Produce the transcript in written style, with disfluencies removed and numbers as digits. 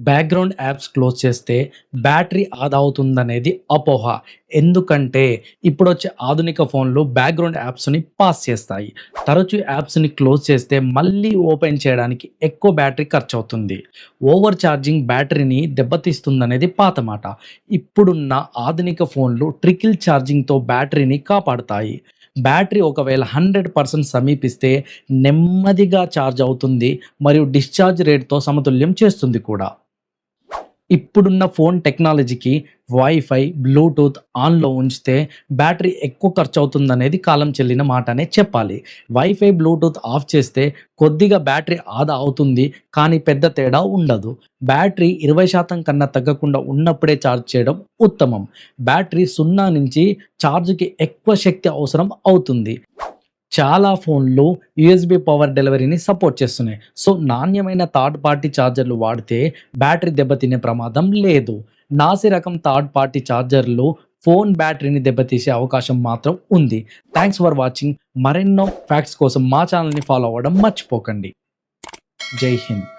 Background apps close చేస్తే battery ఆదా అవుతుందనేది అపోహ. ఎందుకంటే ఇప్పుడొచ్చే ఆధునిక ఫోన్‌లు బ్యాక్‌గ్రౌండ్ యాప్స్‌ని పాస్ చేస్తాయి. తరచూ యాప్స్‌ని క్లోజ్ చేస్తే మళ్ళీ ఓపెన్ చేయడానికి ఎక్కువ బ్యాటరీ ఖర్చవుతుంది. ఓవర్ ఛార్జింగ్ బ్యాటరీని దెబ్బతీస్తుందనేది పాత మాట. ఇప్పుడున్న ఆధునిక ఫోన్‌లు ట్రికిల్ ఛార్జింగ్‌తో బ్యాటరీని కాపాడుతాయి. బ్యాటరీ ఒకవేళ 100% సమీపిస్తే నెమ్మదిగా ఛార్జ్ అవుతుంది మరియు డిశ్చార్జ్ రేట్‌తో సమతుల్యం చేస్తుంది కూడా. ఇప్పుడున్న ఫోన్ టెక్నాలజీకి వైఫై, బ్లూటూత్ ఆన్‌లో ఉంచితే బ్యాటరీ ఎక్కువ ఖర్చవుతుందనేది కాలం చెల్లిన మాటనే చెప్పాలి. వైఫై, బ్లూటూత్ ఆఫ్ చేస్తే కొద్దిగా బ్యాటరీ ఆదా అవుతుంది, కానీ పెద్ద తేడా ఉండదు. బ్యాటరీ 20% కన్నా తగ్గకుండా ఉన్నప్పుడే ఛార్జ్ చేయడం ఉత్తమం. బ్యాటరీ 0 నుంచి ఛార్జ్‌కి ఎక్కువ శక్తి అవసరం అవుతుంది. చాలా ఫోన్లు యూఎస్‌బీ పవర్ డెలివరీని సపోర్ట్ చేస్తున్నాయి. సో, నాణ్యమైన థర్డ్ పార్టీ చార్జర్లు వాడితే బ్యాటరీ దెబ్బతినే ప్రమాదం లేదు. నాసి రకం థర్డ్ పార్టీ చార్జర్లు ఫోన్ బ్యాటరీని దెబ్బతీసే అవకాశం మాత్రం ఉంది. Thanks for watching. మరెన్నో ఫ్యాక్ట్స్ కోసం మా ఛానెల్‌ని ఫాలో అవ్వడం మర్చిపోకండి. జై హింద్.